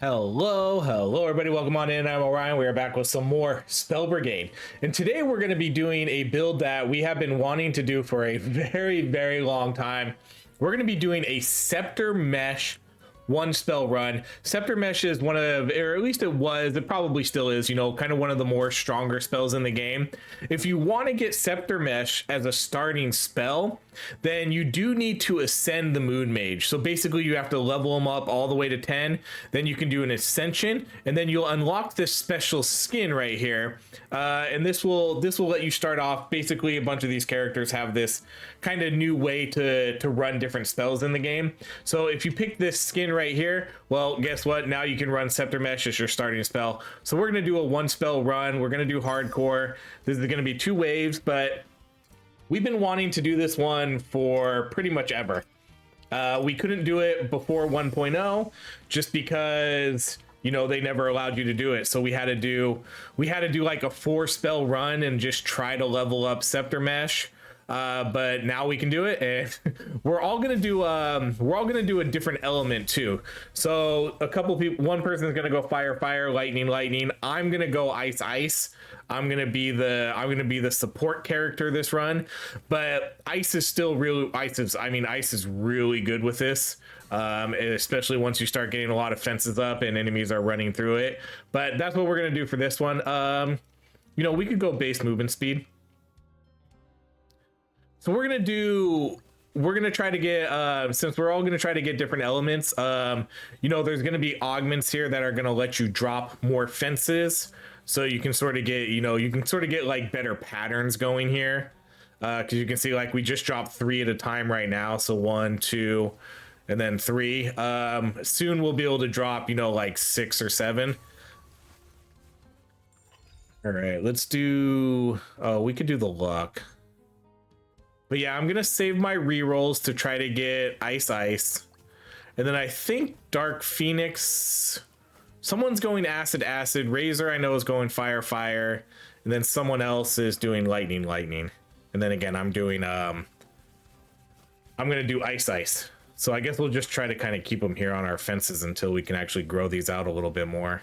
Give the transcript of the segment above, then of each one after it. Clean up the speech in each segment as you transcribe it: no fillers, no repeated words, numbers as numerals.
Hello, everybody. Welcome on in. I'm Orion. We are back with some more Spell Brigade. And today we're going to be doing a build that we have been wanting to do for a very long time. We're going to be doing a Scepter Mesh one spell run. Scepter Mesh is one of, or at least it probably still is, you know, kind of one of the more stronger spells in the game. If you want to get Scepter Mesh as a starting spell, then you do need to ascend the Moon Mage. So basically you have to level them up all the way to 10, then you can do an ascension, and then you'll unlock this special skin right here. And this will let you start off. Basically a bunch of these characters have this kind of new way to run different spells in the game. So if you pick this skin right here, well, guess what? Now you can run Scepter Mesh as your starting spell. So we're going to do a one spell run. We're going to do hardcore. This is going to be 2 waves, but we've been wanting to do this one for pretty much ever. We couldn't do it before 1.0 just because, you know, they never allowed you to do it. So we had to do like a 4 spell run and just try to level up Scepter Mesh. But now we can do it, and we're all gonna do a different element too. So a couple people, one person is gonna go fire, lightning. I'm gonna go ice. I'm gonna be the support character this run, but ice is really good with this, especially once you start getting a lot of fences up and enemies are running through it. But that's what we're gonna do for this one. You know, we could go base movement speed. So we're gonna try to get, since we're all gonna try to get different elements, you know, there's gonna be augments here that are gonna let you drop more fences, so you can sort of get, you know, like better patterns going here, because you can see like we just dropped 3 at a time right now. So 1, 2, and then 3. Soon we'll be able to drop, you know, like 6 or 7. All right, let's do. Oh, we could do the luck. But yeah, I'm gonna save my rerolls to try to get ice, and then I think Dark Phoenix. Someone's going acid. Razor I know is going fire, and then someone else is doing lightning. And then again, I'm doing I'm gonna do ice. So I guess we'll just try to kind of keep them here on our fences until we can actually grow these out a little bit more.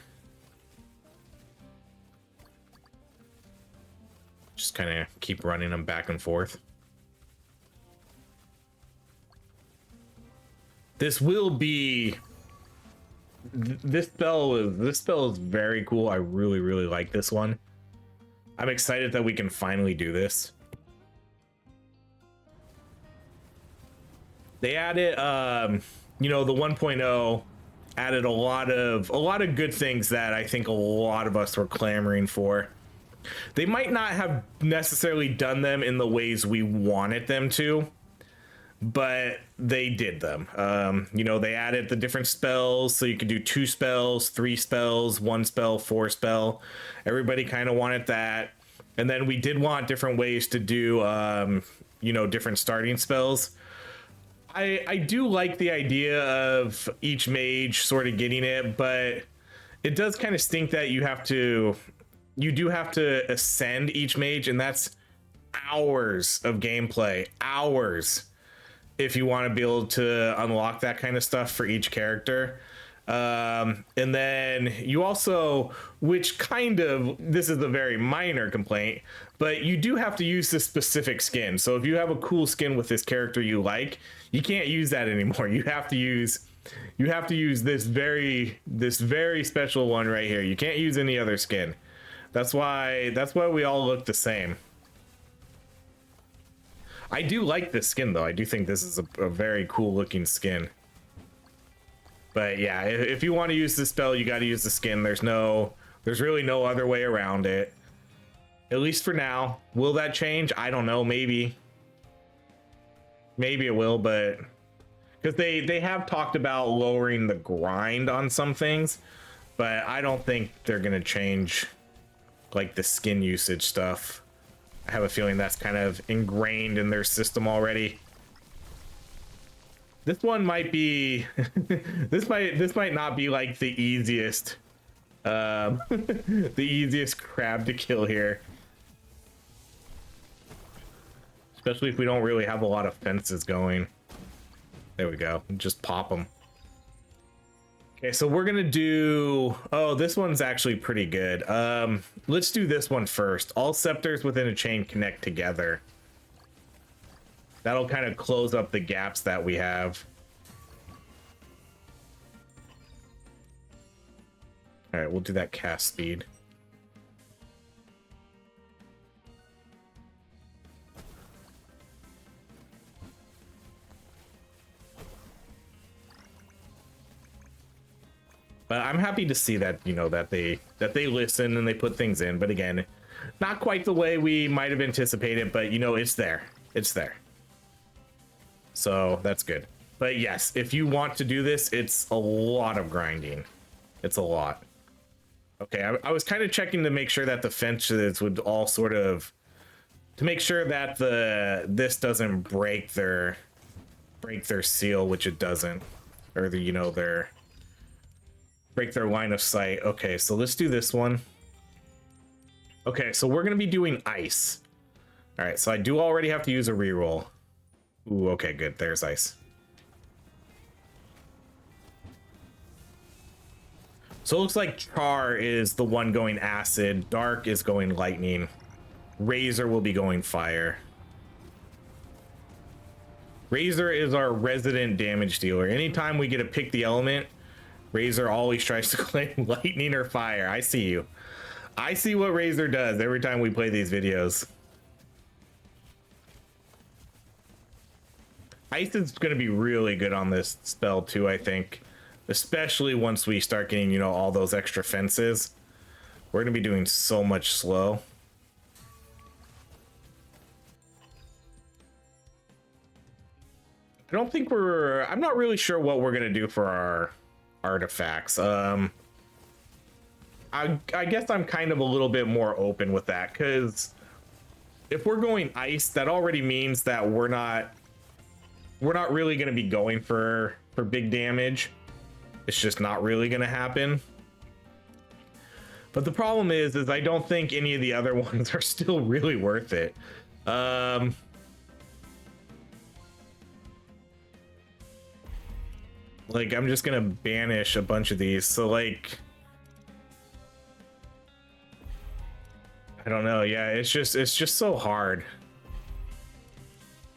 Just kind of keep running them back and forth. This spell is very cool. I really like this one. I'm excited that we can finally do this. They added, you know, the 1.0 added a lot of good things that I think a lot of us were clamoring for. They might not have necessarily done them in the ways we wanted them to, but they did them. You know, they added the different spells, so you could do 2 spells, 3 spells, 1 spell, 4 spell. Everybody kind of wanted that. And then we did want different ways to do, you know, different starting spells. I do like the idea of each mage sort of getting it, but it does kind of stink that you do have to ascend each mage, and that's hours of gameplay, hours, if you want to be able to unlock that kind of stuff for each character. And then you also, which kind of, this is a very minor complaint, but you do have to use this specific skin. So if you have a cool skin with this character you like, you can't use that anymore. You have to use this very special one right here. You can't use any other skin. That's why we all look the same. I do like this skin though. I do think this is a very cool looking skin. But yeah, if you want to use this spell, you got to use the skin. There's really no other way around it. At least for now. Will that change? I don't know. Maybe it will, but because they have talked about lowering the grind on some things, but I don't think they're gonna change like the skin usage stuff. I have a feeling that's kind of ingrained in their system already. This one might be this might not be like the easiest the easiest crab to kill here, especially if we don't really have a lot of fences going. There we go. Just pop them. Okay, so we're gonna do, oh, this one's actually pretty good. Let's do this one first. All scepters within a chain connect together. That'll kind of close up the gaps that we have. All right, we'll do that cast speed. But I'm happy to see that, you know, that they listen and they put things in. But again, not quite the way we might have anticipated, but you know, it's there. It's there. So that's good. But yes, if you want to do this, it's a lot of grinding. It's a lot. Okay, I was kind of checking to make sure that the fences would all sort of, to make sure that this doesn't break their seal, which it doesn't, or the, you know, break their line of sight. Okay, so let's do this one. Okay, so we're gonna be doing ice. All right, so I do already have to use a reroll. Ooh, okay, good. There's ice. So it looks like Char is the one going acid, Dark is going lightning, Razor will be going fire. Razor is our resident damage dealer. Anytime we get to pick the element, Razor always tries to claim lightning or fire. I see you. I see what Razor does every time we play these videos. Ice is going to be really good on this spell too, I think. Especially once we start getting, you know, all those extra fences. We're going to be doing so much slow. I don't think I'm not really sure what we're going to do for our artifacts. I guess I'm kind of a little bit more open with that, because if we're going ice, that already means that we're not really going to be going for big damage. It's just not really going to happen. But the problem is I don't think any of the other ones are still really worth it. Like, I'm just gonna banish a bunch of these. So like, I don't know. Yeah, it's just so hard.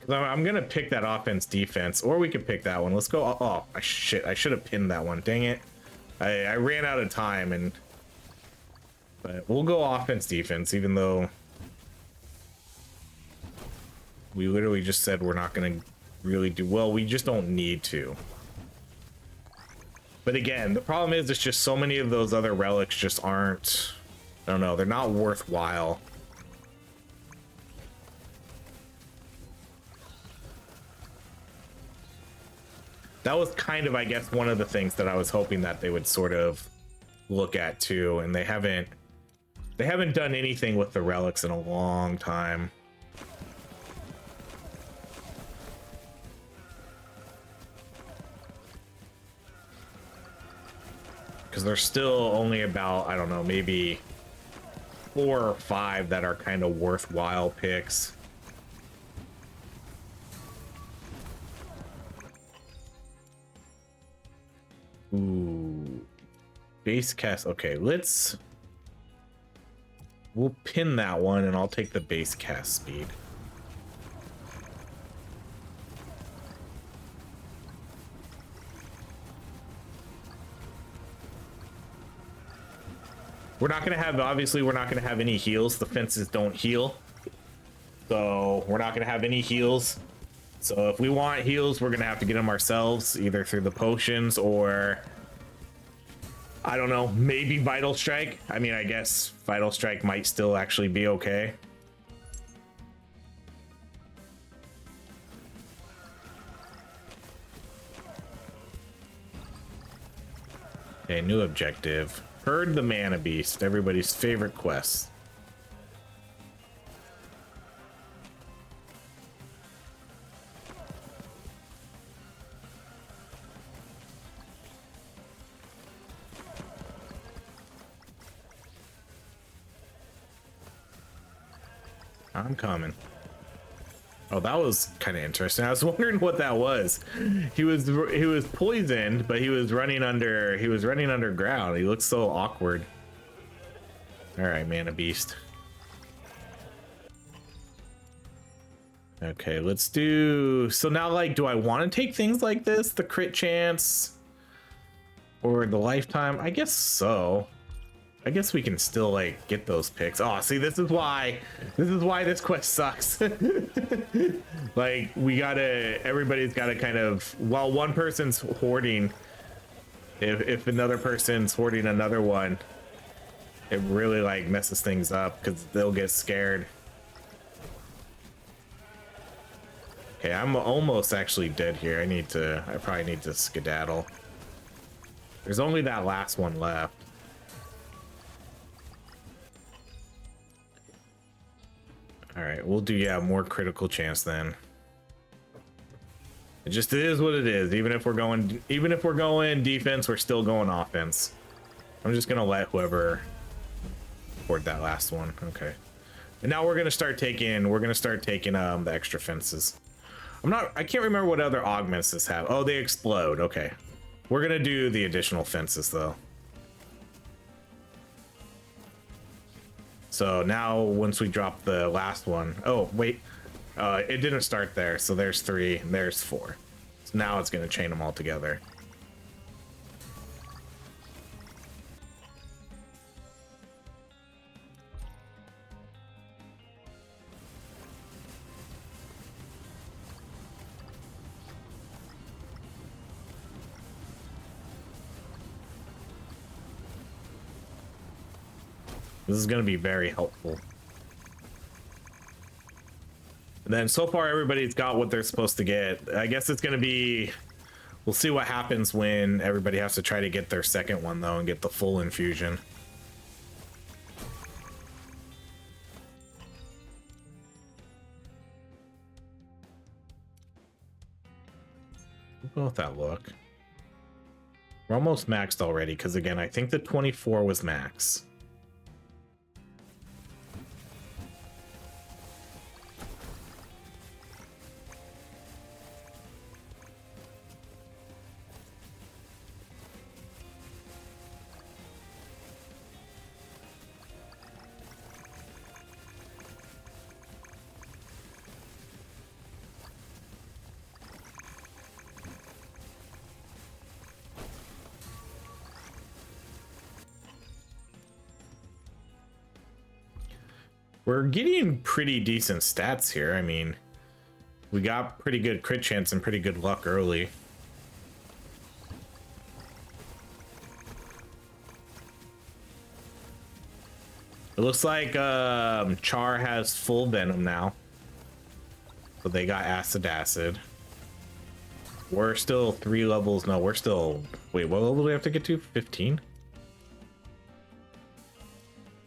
I'm gonna pick that offense defense, or we could pick that one. Let's go. Oh, shit! I should have pinned that one. Dang it! I ran out of time, but we'll go offense defense, even though we literally just said we're not gonna really do well. We just don't need to. But again, the problem is it's just so many of those other relics just aren't, I don't know, they're not worthwhile. That was kind of, I guess, one of the things that I was hoping that they would sort of look at too, and they haven't done anything with the relics in a long time. Because there's still only about, I don't know, maybe 4 or 5 that are kind of worthwhile picks. Ooh. Base cast. Okay, we'll pin that one and I'll take the base cast speed. We're not going to have, obviously, we're not going to have any heals. The fences don't heal. So we're not going to have any heals. So if we want heals, we're going to have to get them ourselves, either through the potions or, I don't know, maybe Vital Strike. I mean, I guess Vital Strike might still actually be okay. Okay, new objective. Herd the Mana Beast, everybody's favorite quest. I'm coming. Oh, that was kind of interesting. I was wondering what that was. He was poisoned, but he was running underground. He looks so awkward. All right, Mana Beast. Okay, let's do. So now, like, do I want to take things like this, the crit chance, or the lifetime? I guess so. I guess we can still like get those picks. Oh, see, this is why this quest sucks. Like, everybody's gotta kind of, while one person's hoarding, if another person's hoarding another one, it really like messes things up because they'll get scared. Okay, I'm almost actually dead here. I probably need to skedaddle. There's only that last one left. All right, we'll do, yeah, more critical chance then. It just is what it is. Even if we're going defense, we're still going offense. I'm just gonna let whoever hoard that last one. Okay. And now we're gonna start taking the extra fences. I can't remember what other augments this have. Oh, they explode. Okay. We're gonna do the additional fences though. So now once we drop the last one, oh wait, it didn't start there. So there's 3 and there's 4. So now it's gonna chain them all together. This is going to be very helpful. And then so far everybody's got what they're supposed to get. I guess it's going to be, we'll see what happens when everybody has to try to get their second one though and get the full infusion. We'll go with that look. We're almost maxed already because again, I think the 24 was max. We're getting pretty decent stats here. I mean, we got pretty good crit chance and pretty good luck early. It looks like Char has full venom now. So they got acid. We're still 3 levels. No, we're still... Wait, what level do we have to get to? 15?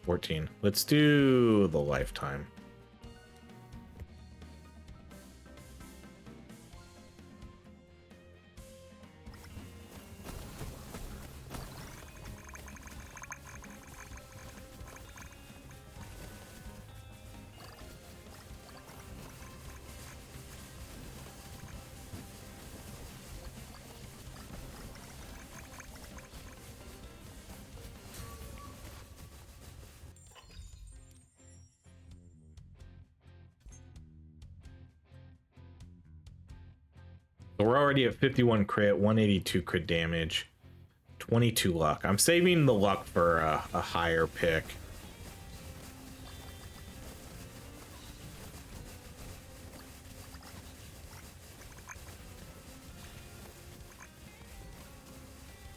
14. Let's do the lifetime. So we're already at 51 crit, 182 crit damage, 22 luck. I'm saving the luck for a higher pick.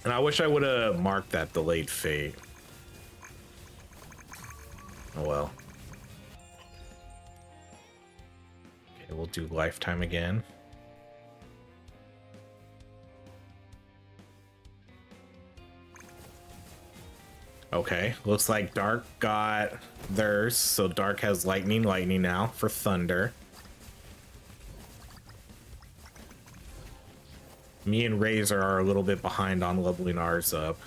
And I wish I would have marked that delayed fate. Oh well. Okay, we'll do lifetime again. Okay, looks like Dark got theirs, so Dark has lightning now for thunder. Me and Razor are a little bit behind on leveling ours up.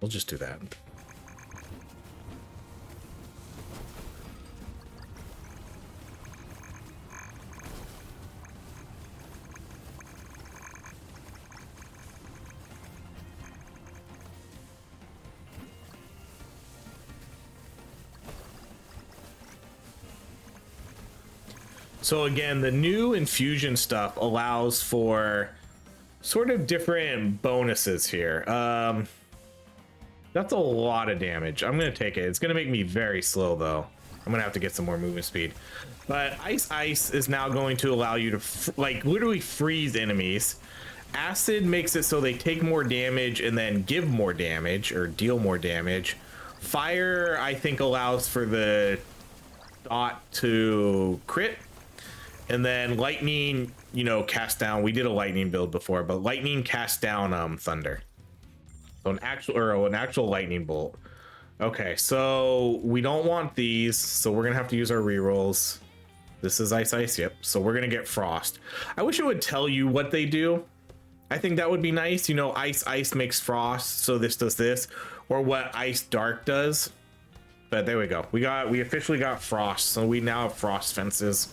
We'll just do that. So again, the new infusion stuff allows for sort of different bonuses here. That's a lot of damage. I'm gonna take it. It's gonna make me very slow though. I'm gonna have to get some more movement speed. But ice is now going to allow you to like literally freeze enemies. Acid makes it so they take more damage and then give more damage or deal more damage. Fire, I think, allows for the dot to crit. And then lightning, you know, cast down. We did a lightning build before, but lightning cast down thunder. So an actual lightning bolt. Okay, so we don't want these, so we're gonna have to use our rerolls. This is ice, yep. So we're gonna get frost. I wish it would tell you what they do. I think that would be nice. You know, ice makes frost, so this does this, or what ice dark does. But there we go. We officially got frost, so we now have frost fences.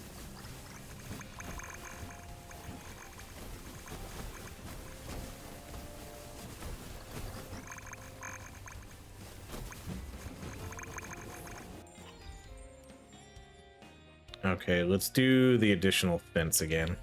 Okay, let's do the additional fence again.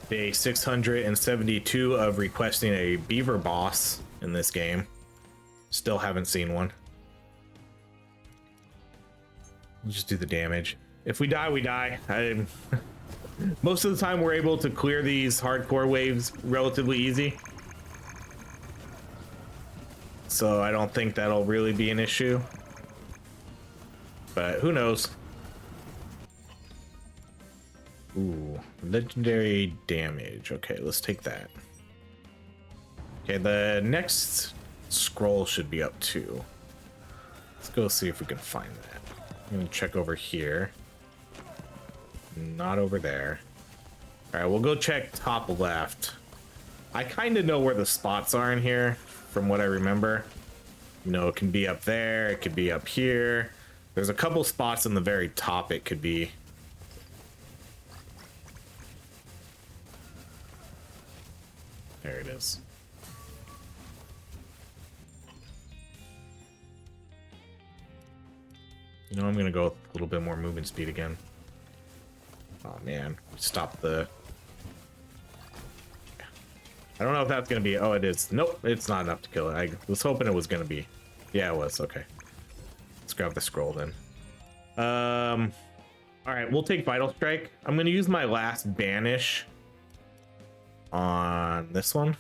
Day 672 of requesting a beaver boss in this game. Still haven't seen one. We'll just do the damage. If we die, we die. Most of the time we're able to clear these hardcore waves relatively easy. So I don't think that'll really be an issue. But who knows? Ooh, legendary damage. Okay, let's take that. Okay, the next scroll should be up too. Let's go see if we can find that. I'm gonna check over here. Not over there. All right, we'll go check top left. I kind of know where the spots are in here from what I remember. You know, it can be up there, it could be up here. There's a couple spots in the very top it could be. There it is. You know, I'm gonna go with a little bit more movement speed again. Oh man, stop the... I don't know if that's gonna be... Oh, it is. Nope, it's not enough to kill it. I was hoping it was gonna be. Yeah, it was. Okay. Let's grab the scroll then. All right, we'll take Vital Strike. I'm gonna use my last banish on this one.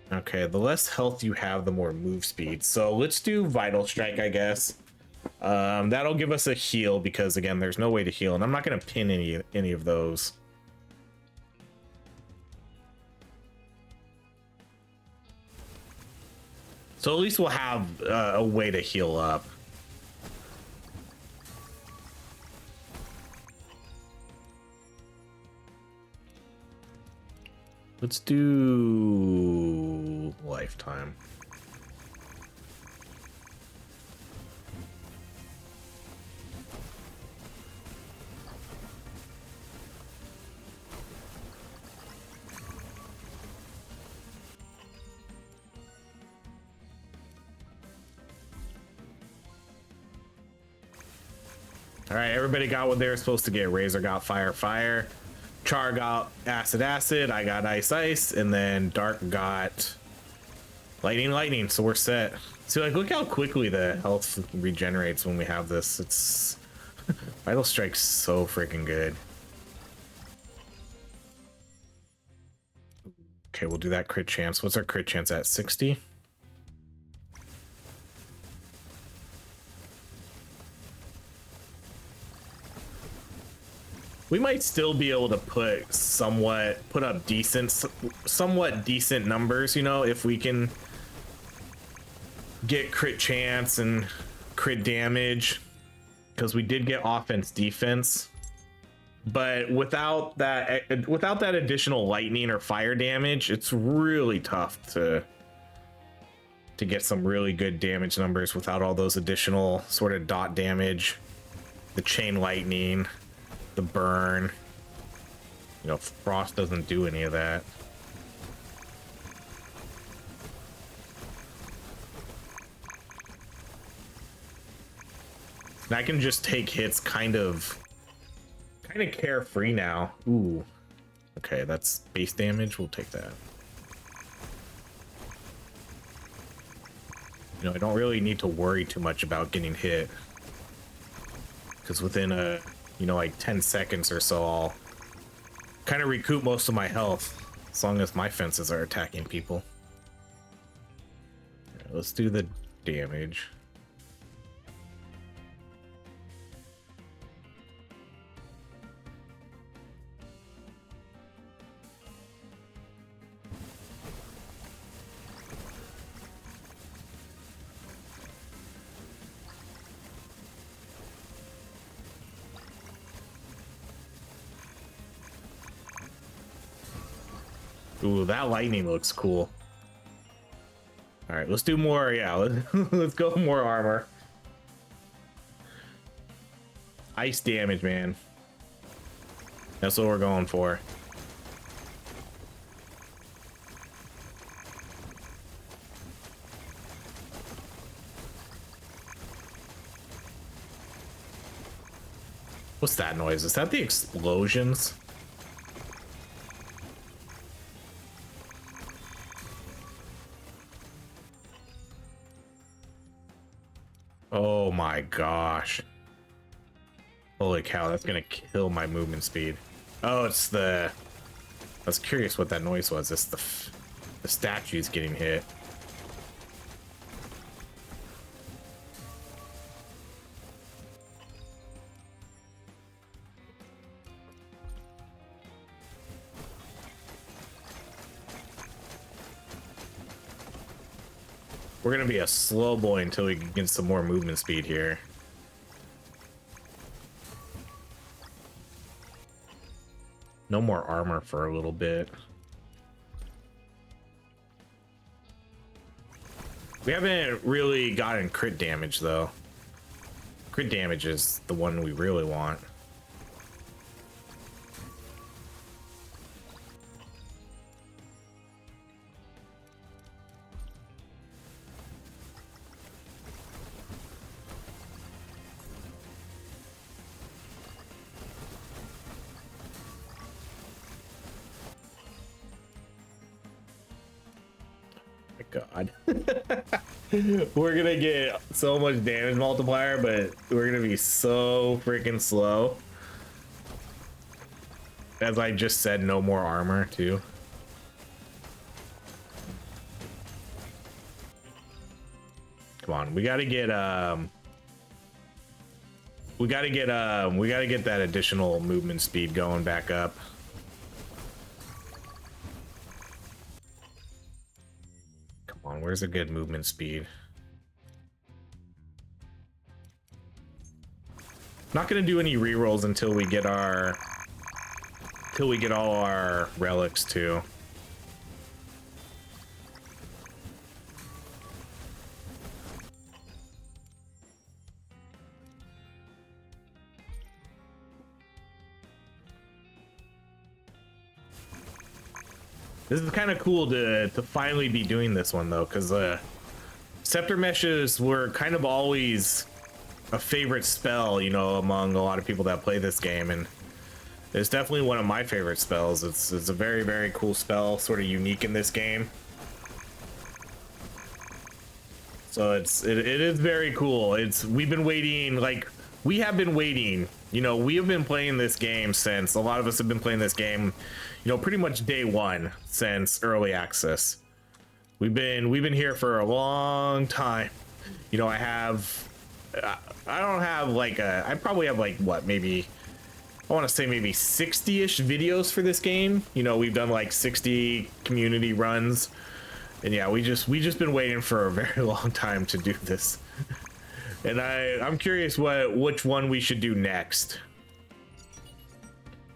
Okay, the less health you have, the more move speed. So let's do Vital Strike, I guess. That'll give us a heal because, again, there's no way to heal, and I'm not going to pin any of those. So at least we'll have a way to heal up. Let's do lifetime. All right, everybody got what they were supposed to get. Razor got fire. Char got acid, I got ice, and then Dark got lightning, so we're set. See, like, look how quickly the health regenerates when we have this. It's Vital Strike's so freaking good. Okay, we'll do that crit chance. What's our crit chance at? 60? We might still be able to put up somewhat decent numbers, you know, if we can get crit chance and crit damage, because we did get offense defense. But without that additional lightning or fire damage, it's really tough to get some really good damage numbers without all those additional sort of dot damage, the chain lightning, the burn. You know, frost doesn't do any of that. And I can just take hits kind of carefree now. Ooh. Okay, that's base damage. We'll take that. You know, I don't really need to worry too much about getting hit, because within a, you know, like 10 seconds or so, I'll kind of recoup most of my health as long as my fences are attacking people. Yeah, let's do the damage. Ooh, that lightning looks cool. All right, let's do more. Yeah, let's go more armor. Ice damage, man. That's what we're going for. What's that noise? Is that the explosions? Oh my gosh. Holy cow, that's gonna kill my movement speed. Oh, it's the... I was curious what that noise was. It's the statues getting hit. We're gonna be a slow boy until we can get some more movement speed here. No more armor for a little bit. We haven't really gotten crit damage though. Crit damage is the one we really want. God. We're gonna get so much damage multiplier, but we're gonna be so freaking slow. As I just said, no more armor too. Come on, we gotta get that additional movement speed going back up. Where's a good movement speed? Not gonna do any rerolls until we get all our relics too. This is kind of cool to finally be doing this one though, because scepter meshes were kind of always a favorite spell, you know, among a lot of people that play this game, and it's definitely one of my favorite spells. It's a very, very cool spell, sort of unique in this game. So it is very cool. We have been waiting, you know, we have been playing this game since, a lot of us have been playing this game, you know, pretty much day one since early access. We've been here for a long time. You know, I probably have like what, maybe I want to say maybe 60-ish videos for this game. You know, we've done like 60 community runs, and yeah, we just been waiting for a very long time to do this. And I'm curious which one we should do next.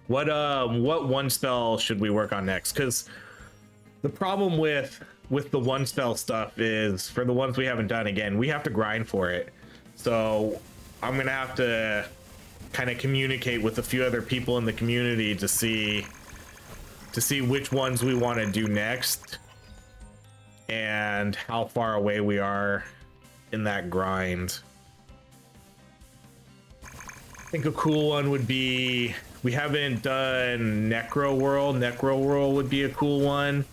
What one spell should we work on next? Because the problem with the one spell stuff is, for the ones we haven't done, again, we have to grind for it. So I'm gonna have to kind of communicate with a few other people in the community to see which ones we want to do next and how far away we are in that grind. I think a cool one would be, we haven't done Necro World. Necro World would be a cool one.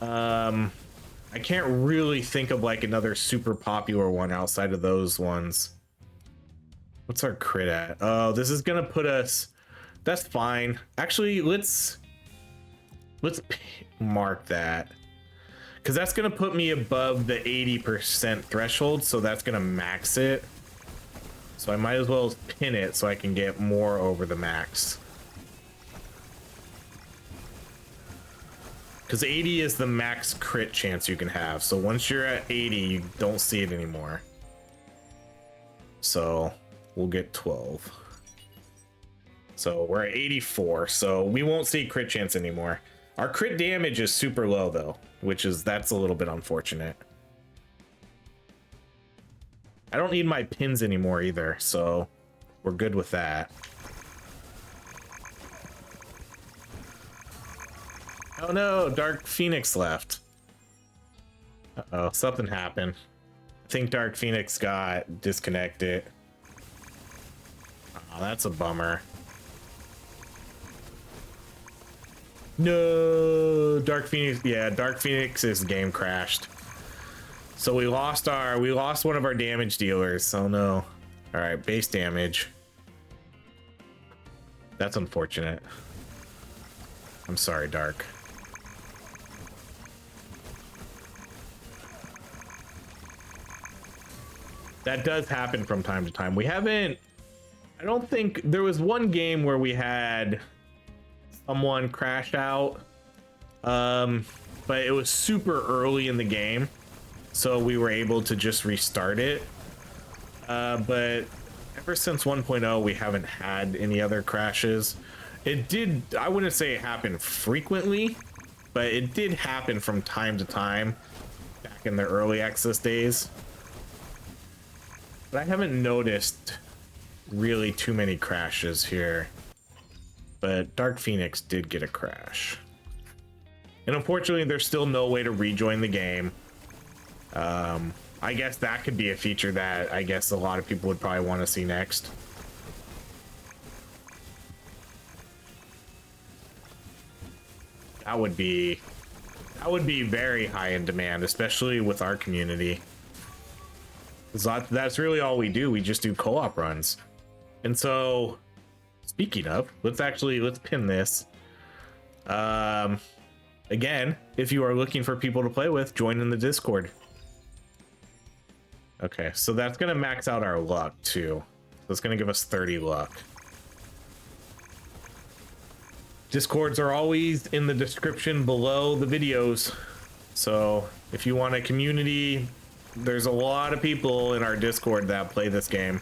I can't really think of like another super popular one outside of those ones. What's our crit at? Oh, this is gonna put us, that's fine. Actually, let's mark that, because that's gonna put me above the 80% threshold, so that's gonna max it. So I might as well pin it so I can get more over the max. Because 80 is the max crit chance you can have. So once you're at 80, you don't see it anymore. So we'll get 12. So we're at 84, so we won't see crit chance anymore. Our crit damage is super low though, that's a little bit unfortunate. I don't need my pins anymore either, so we're good with that. Oh no, Dark Phoenix left. Uh-oh, something happened. I think Dark Phoenix got disconnected. Oh, that's a bummer. No, Dark Phoenix, yeah, Dark Phoenix's game crashed. So we lost one of our damage dealers. Oh no. All right, base damage. That's unfortunate. I'm sorry, Dark. That does happen from time to time. I don't think there was one game where we had someone crash out, but it was super early in the game, so we were able to just restart it. But ever since 1.0, we haven't had any other crashes. I wouldn't say it happened frequently, but it did happen from time to time back in the early access days. But I haven't noticed really too many crashes here. But Dark Phoenix did get a crash. And unfortunately, there's still no way to rejoin the game. I guess that could be a feature that I guess a lot of people would probably want to see next. That would be very high in demand, especially with our community. That's really all we do. We just do co-op runs. And so, speaking of, let's pin this. Again, if you are looking for people to play with, join in the Discord. Okay, so that's gonna max out our luck too. So it's gonna give us 30 luck. Discords are always in the description below the videos. So if you want a community, there's a lot of people in our Discord that play this game.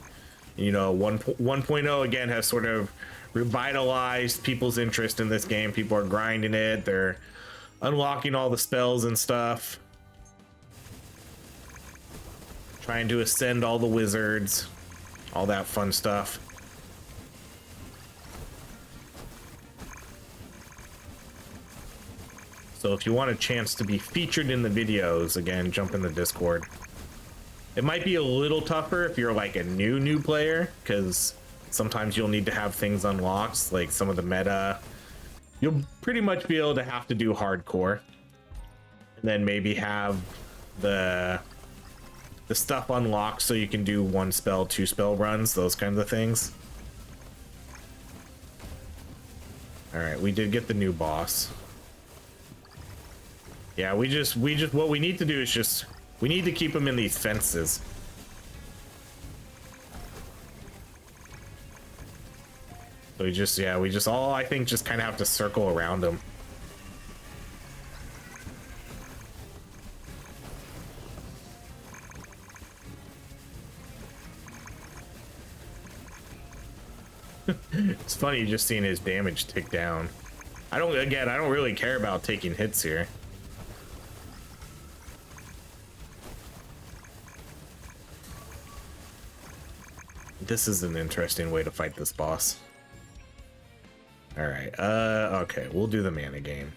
You know, 1.0 again has sort of revitalized people's interest in this game. People are grinding it. They're unlocking all the spells and stuff. Trying to ascend all the wizards. All that fun stuff. So if you want a chance to be featured in the videos, again, jump in the Discord. It might be a little tougher if you're like a new player, because sometimes you'll need to have things unlocked, like some of the meta. You'll pretty much be able to have to do hardcore. And then maybe have the stuff unlocked so you can do 1 spell, 2 spell runs, those kinds of things. Alright, we did get the new boss. Yeah, we just what we need to do is we need to keep them in these fences. So So we just all, I think, just kind of have to circle around him. It's funny just seeing his damage tick down. I don't really care about taking hits here. This is an interesting way to fight this boss. All right, okay, we'll do the mana game.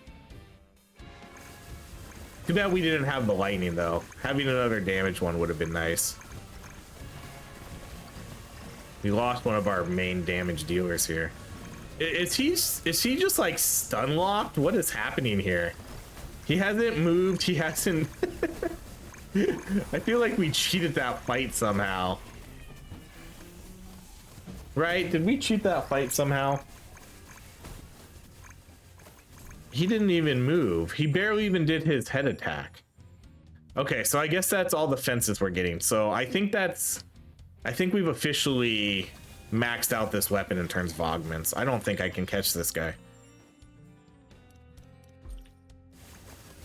Too bad we didn't have the lightning though. Having another damage one would have been nice. We lost one of our main damage dealers here. Is he just like stun locked? What is happening here? He hasn't moved. He hasn't. I feel like we cheated that fight somehow. Right? Did we cheat that fight somehow? He didn't even move. He barely even did his head attack. Okay, so I guess that's all the fences we're getting. So I think we've officially maxed out this weapon in terms of augments. I don't think I can catch this guy.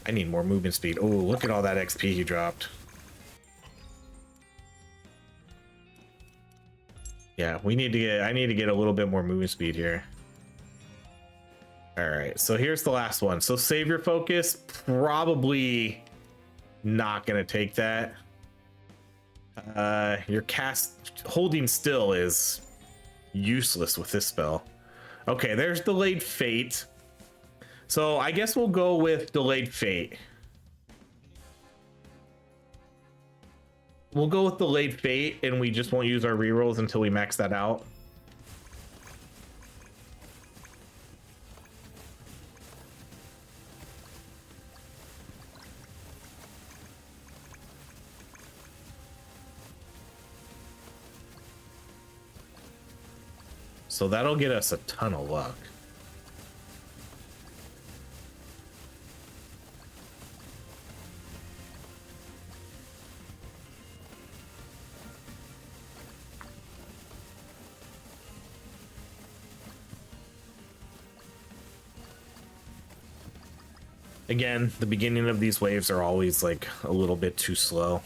I need more movement speed. Oh, look at all that XP he dropped. Yeah, I need to get a little bit more movement speed here. All right, so here's the last one. So Savior Focus, probably not gonna take that. Your cast holding still is useless with this spell. Okay, there's Delayed Fate. So I guess we'll go with Delayed Fate. We'll go with Delayed Fate, and we just won't use our rerolls until we max that out. So that'll get us a ton of luck. Again, the beginning of these waves are always like a little bit too slow.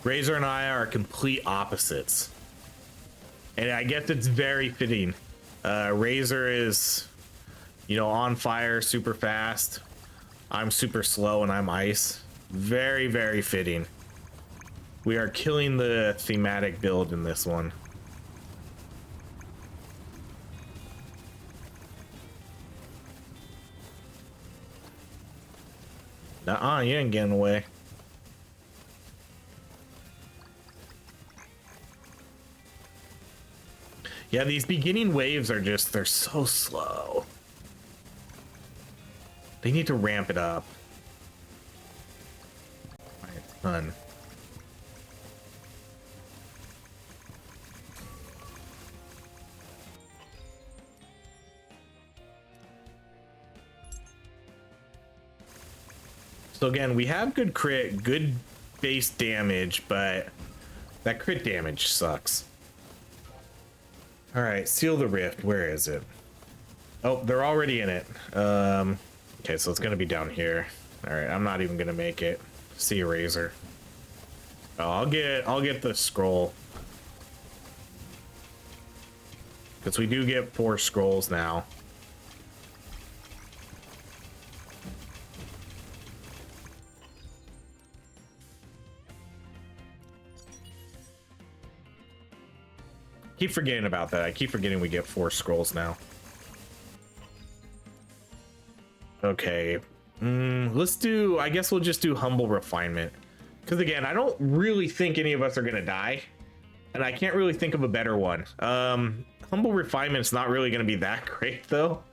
Razor and I are complete opposites. And I guess it's very fitting. Razor is, you know, on fire, super fast. I'm super slow and I'm ice. Very, very fitting. We are killing the thematic build in this one. Nuh-uh, you ain't getting away. Yeah, these beginning waves are just, they're so slow. They need to ramp it up by a ton. So again, we have good crit, good base damage, but that crit damage sucks. All right, Seal the Rift. Where is it? Oh, they're already in it. Okay, so it's gonna be down here. All right, I'm not even gonna make it. See you, Razor. Oh, I'll get the scroll, because we do get 4 scrolls now. Keep forgetting about that. I keep forgetting we get 4 scrolls now. Okay, let's do, I guess we'll just do Humble Refinement, because again, I don't really think any of us are gonna die, and I can't really think of a better one. Humble Refinement's not really gonna be that great though,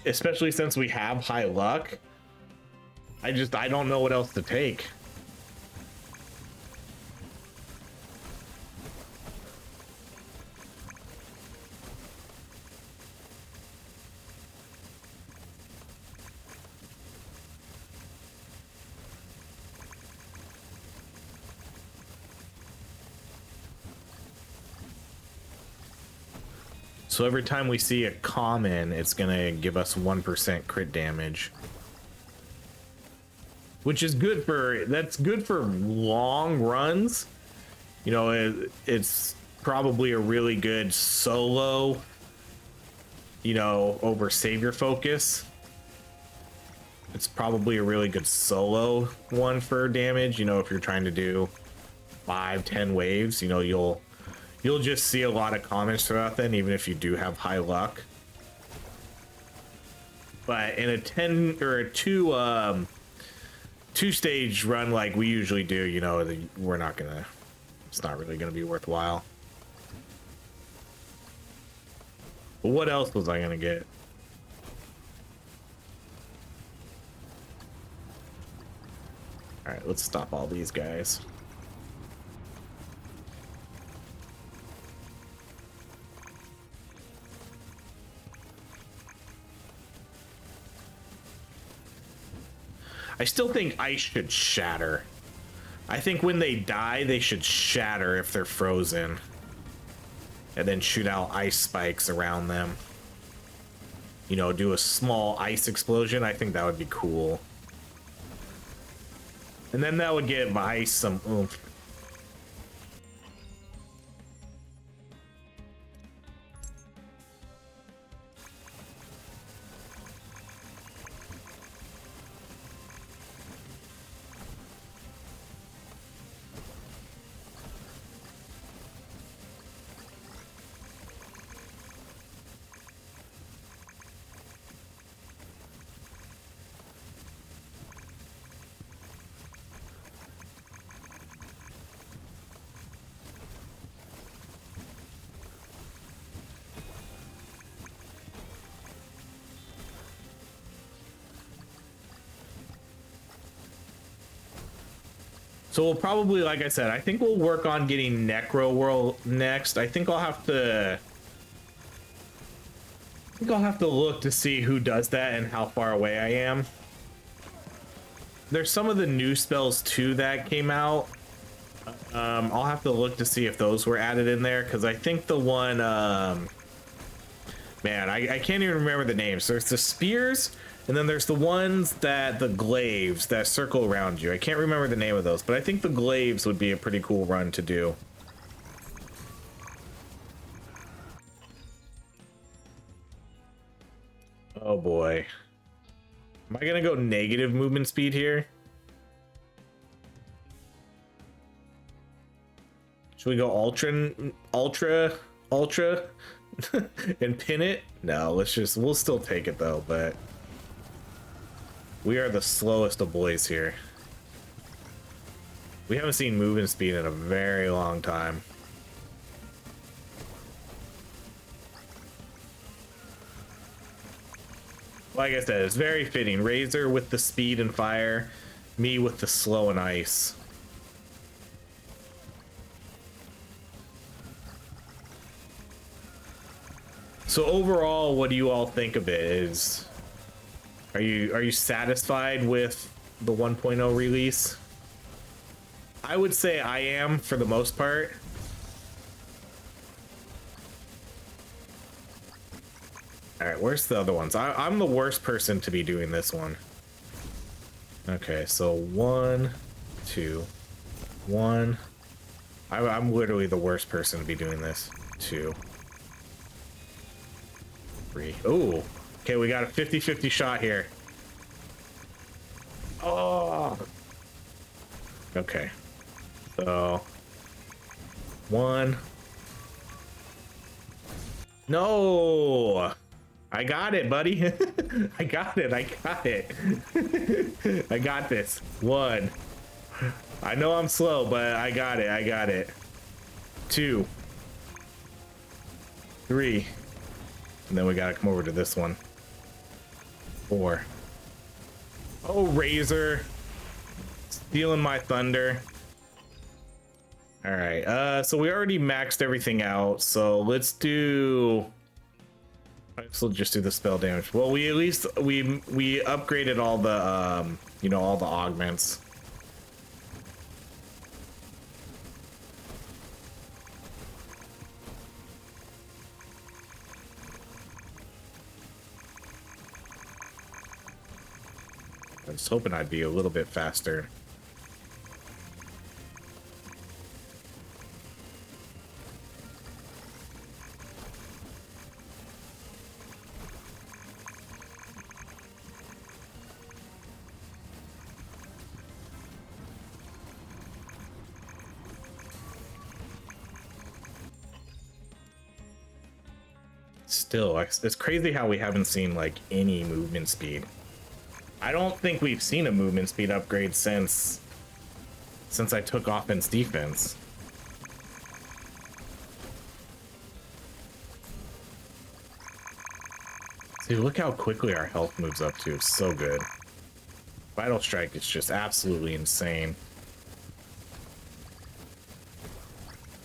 especially since we have high luck. I don't know what else to take. So every time we see a common, it's gonna give us 1% crit damage. Which is good for, that's good for long runs. You know, it's probably a really good solo, you know, over savior focus. It's probably a really good solo one for damage. You know, if you're trying to do 5-10 waves, you know, you'll just see a lot of comments throughout then, even if you do have high luck. But in a 10 or a 2-stage run like we usually do, you know, we're not gonna, it's not really gonna be worthwhile. But what else was I gonna get? All right, let's stop all these guys. I still think ice should shatter. I think when they die, they should shatter if they're frozen. And then shoot out ice spikes around them. You know, do a small ice explosion. I think that would be cool. And then that would give ice some oomph. So we'll probably, like I said, I think we'll work on getting Necro World next. I think I'll have to look to see who does that and how far away I am. There's some of the new spells too that came out. I'll have to look to see if those were added in there, because I think the one man, I can't even remember the names. There's the spears, and then there's the ones that, the glaives that circle around you. I can't remember the name of those, but I think the glaives would be a pretty cool run to do. Oh boy. Am I gonna go negative movement speed here? Should we go ultra and pin it? No, we'll still take it though, but we are the slowest of boys here. We haven't seen movement speed in a very long time. Like I said, it's very fitting. Razor with the speed and fire, me with the slow and ice. So overall, what do you all think of it? Are you satisfied with the 1.0 release? I would say I am for the most part. All right, where's the other ones? I'm the worst person to be doing this one. Okay, so 1, 2, 1. I'm literally the worst person to be doing this. 2, 3. Oh, okay, we got a 50-50 shot here. Oh. Okay. So 1. No. I got it, buddy. I got it. I got this. 1. I know I'm slow, but I got it. 2. 3. And then we gotta come over to this one. 4. Oh, Razor. Stealing my thunder. All right, so we already maxed everything out, so let's do... We'll just do the spell damage. Well, we at least we upgraded all the you know, all the augments. I was hoping I'd be a little bit faster. Still, it's crazy how we haven't seen like any movement speed. I don't think we've seen a movement speed upgrade since I took offense defense. See, look how quickly our health moves up to. It's so good. Vital Strike is just absolutely insane.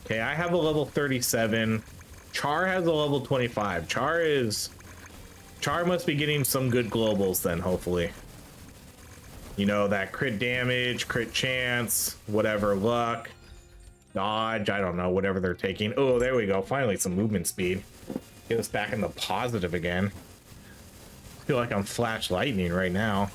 Okay, I have a level 37. Char has a level 25. Char must be getting some good globals then, hopefully. You know, that crit damage, crit chance, whatever, luck, dodge, I don't know, whatever they're taking. Oh, there we go. Finally, some movement speed. Get us back in the positive again. I feel like I'm flash lightning right now.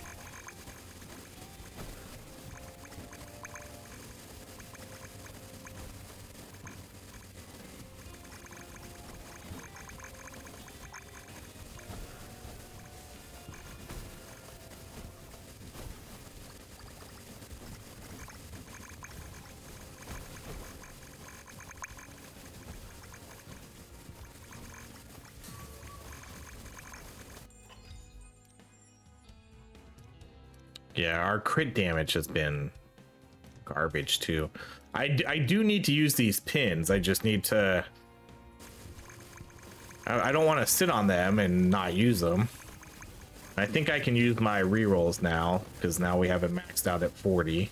Yeah, our crit damage has been garbage too. I do need to use these pins. I just need to... I don't want to sit on them and not use them. I think I can use my rerolls now, because now we have it maxed out at 40.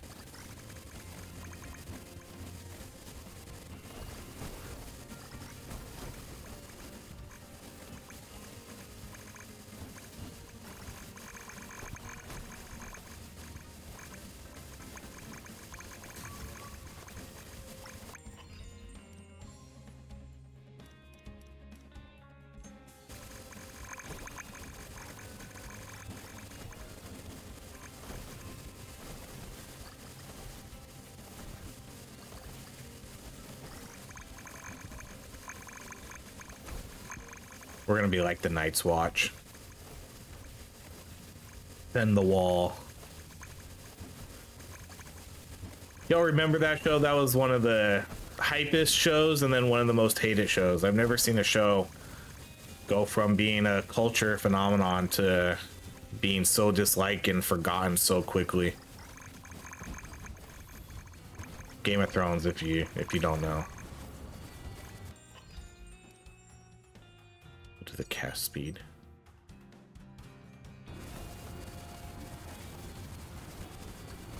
We're gonna be like the Night's Watch. Then the Wall. Y'all remember that show? That was one of the hypest shows and then one of the most hated shows. I've never seen a show go from being a culture phenomenon to being so disliked and forgotten so quickly. Game of Thrones, if you don't know. To the cast speed.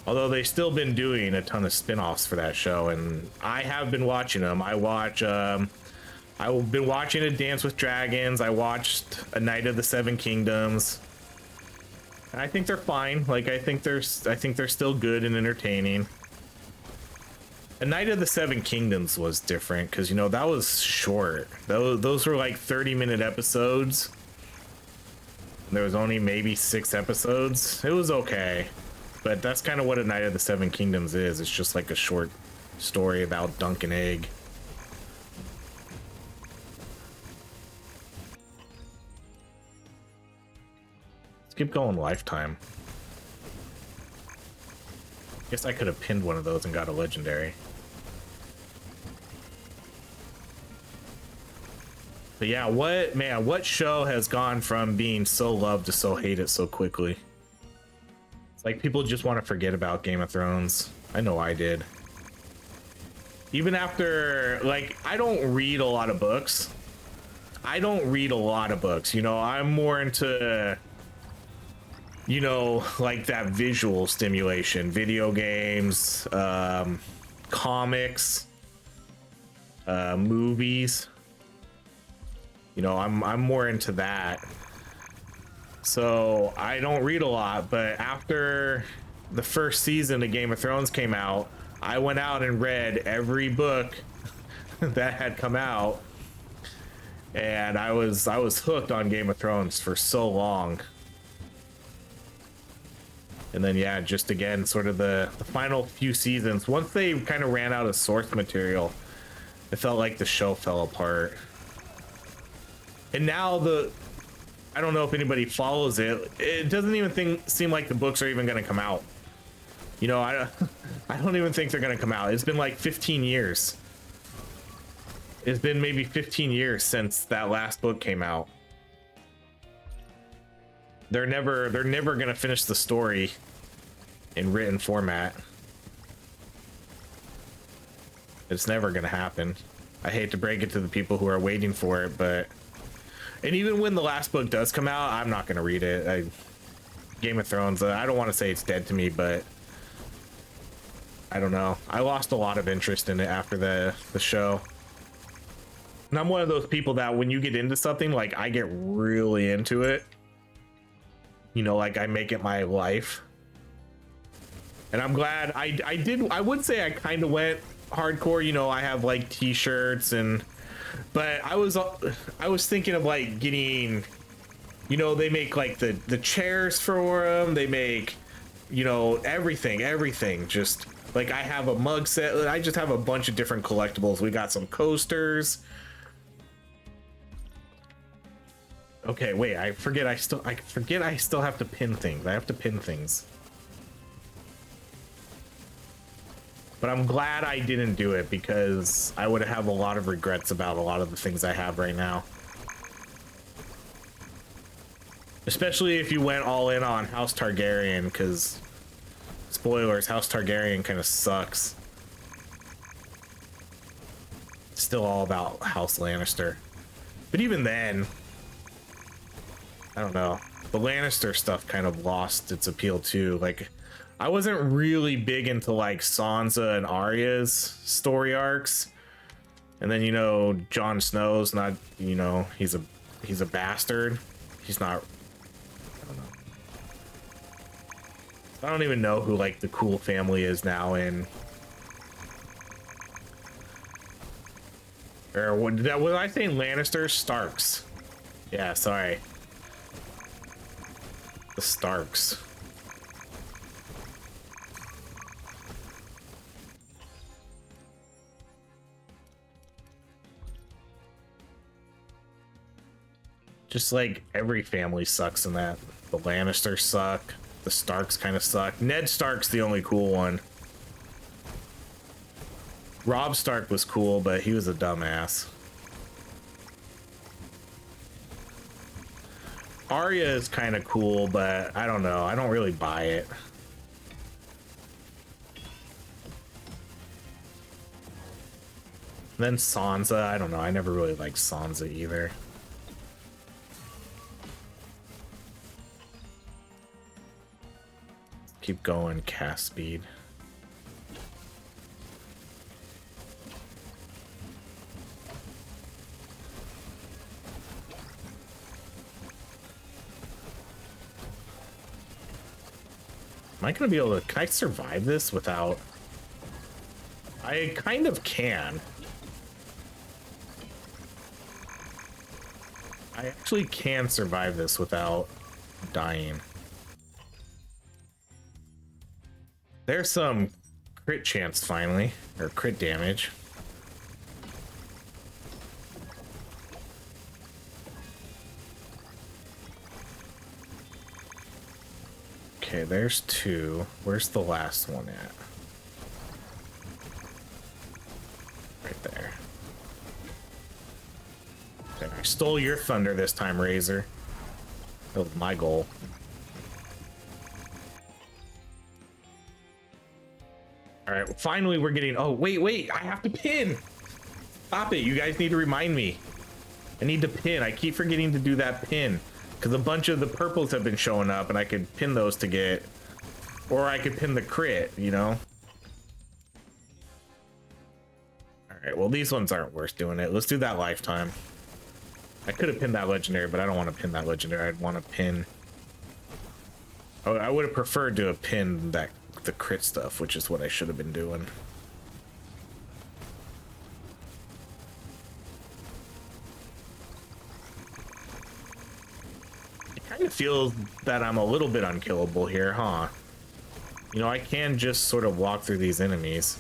Although they've still been doing a ton of spin-offs for that show, and I have been watching them. I've been watching A Dance with Dragons. I watched A Night of the Seven Kingdoms. I think they're fine. Like I think they're still good and entertaining. A Night of the Seven Kingdoms was different because, you know, that was short. Those were like 30-minute episodes. There was only maybe 6 episodes. It was okay. But that's kind of what A Night of the Seven Kingdoms is. It's just like a short story about Dunk and Egg. Let's keep going Lifetime. Guess I could have pinned one of those and got a legendary. But yeah, what show has gone from being so loved to so hated so quickly? It's like people just want to forget about Game of Thrones. I know I did. Even after, like, I don't read a lot of books. You know, I'm more into, you know, like that visual stimulation, video games, comics, movies. You know, I'm more into that. So I don't read a lot, but after the first season of Game of Thrones came out, I went out and read every book that had come out, and I was hooked on Game of Thrones for so long. And then yeah, just again, sort of the final few seasons, once they kind of ran out of source material, it felt like the show fell apart. And now I don't know if anybody follows it, it doesn't even seem like the books are even going to come out. You know, I don't even think they're going to come out. It's been like 15 years. It's been maybe 15 years since that last book came out. They're never going to finish the story in written format. It's never going to happen. I hate to break it to the people who are waiting for it, but and even when the last book does come out, I'm not going to read it. Game of Thrones, I don't want to say it's dead to me, but I don't know. I lost a lot of interest in it after the show. And I'm one of those people that when you get into something, like I get really into it. You know, like I make it my life. And I'm glad I would say I kind of went hardcore. You know, I have like t-shirts but I was thinking of like getting, you know, they make like the chairs for them. They make, you know, everything. Just like I have a mug set. I just have a bunch of different collectibles. We got some coasters. Okay, wait, I forget I still have to pin things. I have to pin things. But I'm glad I didn't do it because I would have a lot of regrets about a lot of the things I have right now. Especially if you went all in on House Targaryen, because spoilers, House Targaryen kind of sucks. It's still all about House Lannister. But even then, I don't know. The Lannister stuff kind of lost its appeal too. Like, I wasn't really big into like Sansa and Arya's story arcs. And then, you know, Jon Snow's not, you know, he's a bastard. He's not, I don't know. I don't even know who like the cool family is now in. Or what was I saying? Lannister? Starks. Yeah, sorry. The Starks. Just like every family sucks in that. The Lannisters suck. The Starks kind of suck. Ned Stark's the only cool one. Robb Stark was cool, but he was a dumbass. Arya is kind of cool, but I don't know. I don't really buy it. Then Sansa, I don't know. I never really liked Sansa either. Keep going, cast speed. Am I gonna be able to, can I survive this without? I kind of can. I actually can survive this without dying. There's some crit chance finally, or crit damage. Okay, there's two. Where's the last one at? Right there. Okay, I stole your thunder this time, Razor. That was my goal. All right, finally we're getting, oh, wait, I have to pin. Stop it, you guys need to remind me. I need to pin. I keep forgetting to do that pin because a bunch of the purples have been showing up and I could pin those to get, or I could pin the crit, you know? All right, well, these ones aren't worth doing it. Let's do that lifetime. I could have pinned that legendary, but I don't want to pin that legendary. I'd want to pin. Oh, I would have preferred to have pinned that the crit stuff, which is what I should have been doing. It kind of feels that I'm a little bit unkillable here, huh? You know, I can just sort of walk through these enemies.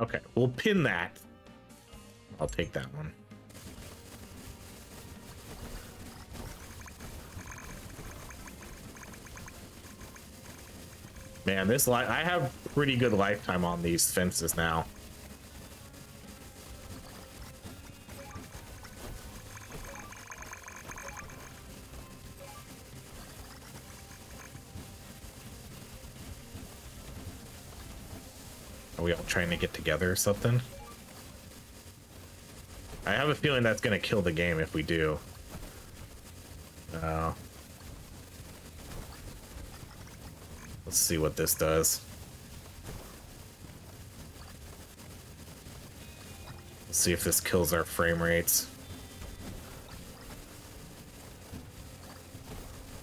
Okay, we'll pin that. I'll take that one. Man, this life, I have pretty good lifetime on these fences now. Are we all trying to get together or something? I have a feeling that's gonna kill the game if we do. Let's see what this does. Let's see if this kills our frame rates.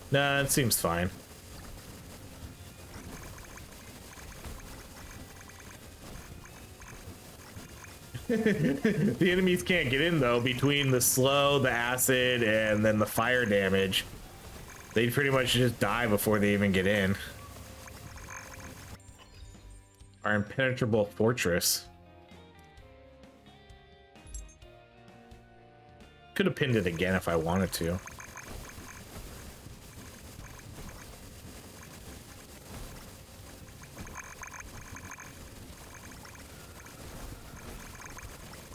Nah, it seems fine. The enemies can't get in though. Between the slow, the acid, and then the fire damage, they pretty much just die before they even get in. Our impenetrable fortress. Could have pinned it again if I wanted to.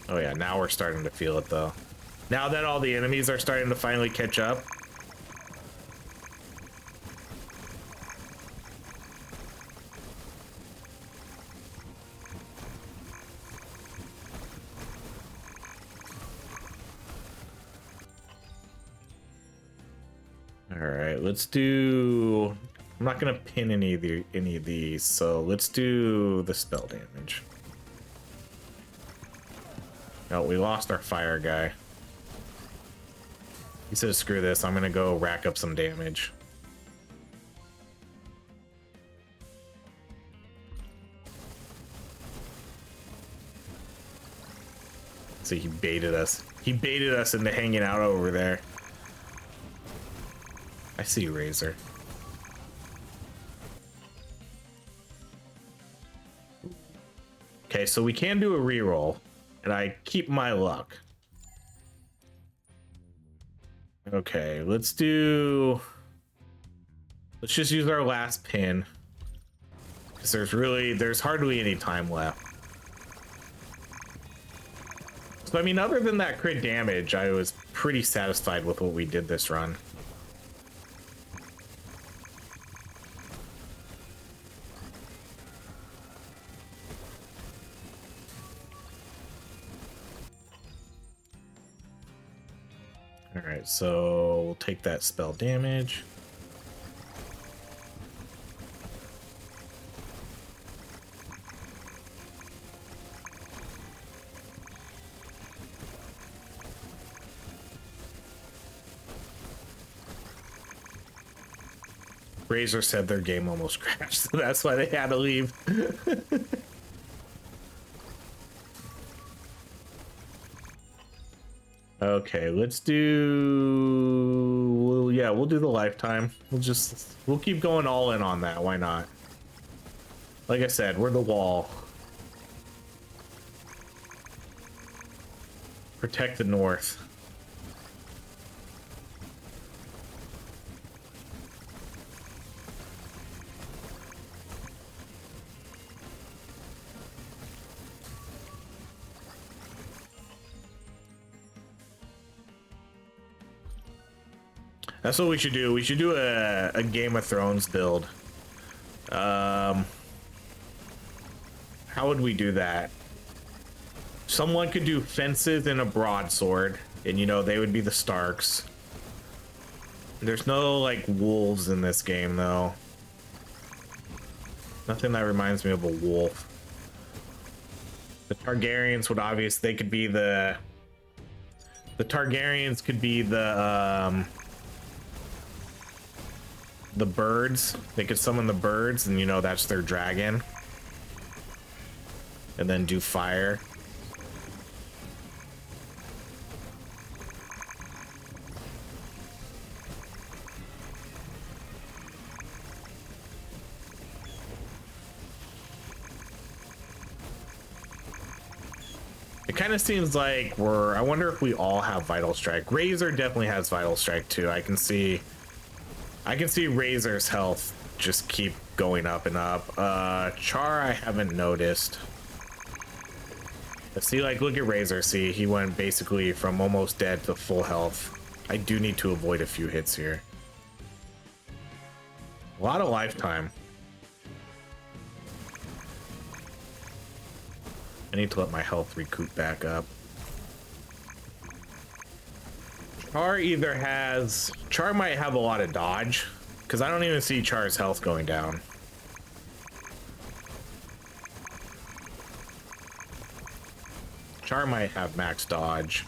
Oh yeah, now we're starting to feel it though. Now that all the enemies are starting to finally catch up. All right, let's do. I'm not gonna pin any of these, so let's do the spell damage. No, we lost our fire guy. He said, "Screw this! I'm gonna go rack up some damage." So he baited us. He baited us into hanging out over there. I see you, Razor. Okay, so we can do a reroll, and I keep my luck. Okay, let's just use our last pin, because there's hardly any time left. So I mean, other than that crit damage, I was pretty satisfied with what we did this run. Alright, so we'll take that spell damage. Razor said their game almost crashed, so that's why they had to leave. Okay, let's do. Yeah, we'll do the lifetime. We'll keep going all in on that. Why not? Like I said, we're the wall. Protect the north. That's what we should do. We should do a Game of Thrones build. How would we do that? Someone could do fences and a broadsword, and you know, they would be the Starks. There's no like wolves in this game though. Nothing that reminds me of a wolf. The Targaryens would they could be the Targaryens could be the birds. They could summon the birds, and you know, that's their dragon. And then do fire. It kind of seems like I wonder if we all have Vital Strike. Razor definitely has Vital Strike too. I can see Razor's health just keep going up and up. Char I haven't noticed. Let's see, like, look at Razor. See, he went basically from almost dead to full health. I do need to avoid a few hits here. A lot of lifetime. I need to let my health recoup back up. Char might have a lot of dodge, because I don't even see Char's health going down. Char might have max dodge.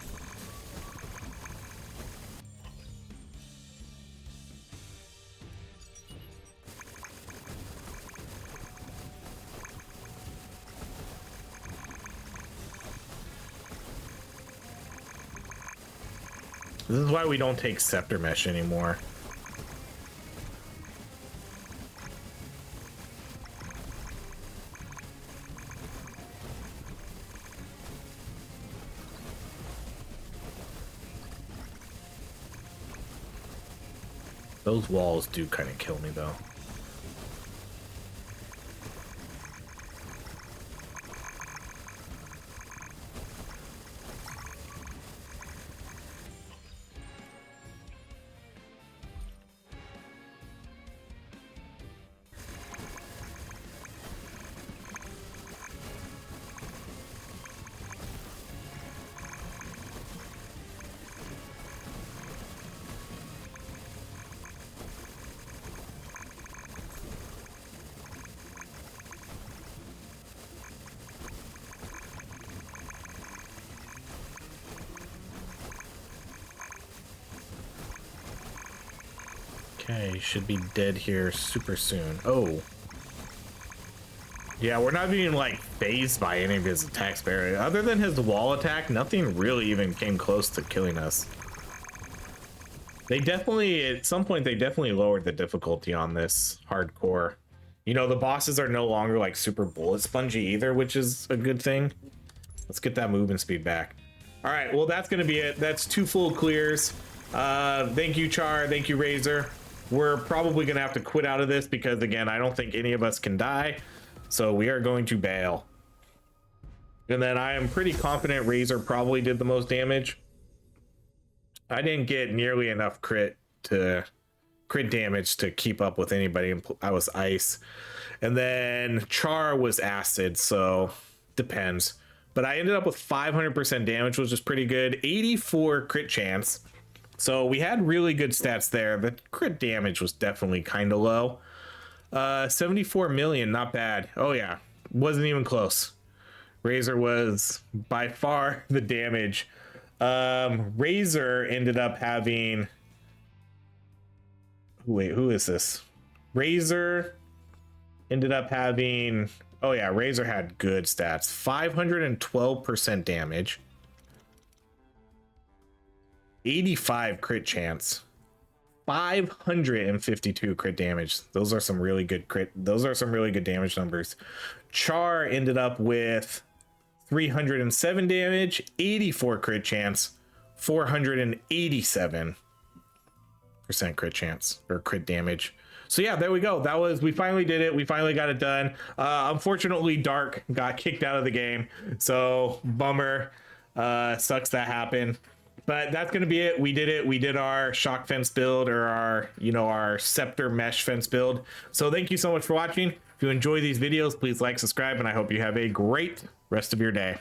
This is why we don't take Scepter Mesh anymore. Those walls do kind of kill me though. Okay, should be dead here super soon. Oh. Yeah, we're not being, like, phased by any of his attacks, barely. Other than his wall attack, nothing really even came close to killing us. They definitely, at some point, they definitely lowered the difficulty on this hardcore. You know, the bosses are no longer, like, super bullet spongy either, which is a good thing. Let's get that movement speed back. All right, well, that's going to be it. That's 2 full clears. Thank you, Char. Thank you, Razor. We're probably going to have to quit out of this because, again, I don't think any of us can die. So we are going to bail. And then I am pretty confident Razor probably did the most damage. I didn't get nearly enough crit damage to keep up with anybody. I was ice. And then Char was acid, so depends. But I ended up with 500% damage, which is pretty good. 84 crit chance. So we had really good stats there. The crit damage was definitely kind of low. 74 million, not bad. Oh yeah, wasn't even close. Razor was by far the damage. Razor ended up having... Wait, who is this? Razor ended up having... Oh yeah, Razor had good stats. 512% damage. 85 crit chance, 552 crit damage. Those are some really good damage numbers. Char ended up with 307 damage, 84 crit chance, 487% crit chance or crit damage. So yeah, there we go. We finally did it. We finally got it done. Unfortunately, Dark got kicked out of the game, so bummer. Sucks that happened. But that's going to be it. We did it. We did our shock fence build, or our scepter mesh fence build. So thank you so much for watching. If you enjoy these videos, please like, subscribe, and I hope you have a great rest of your day.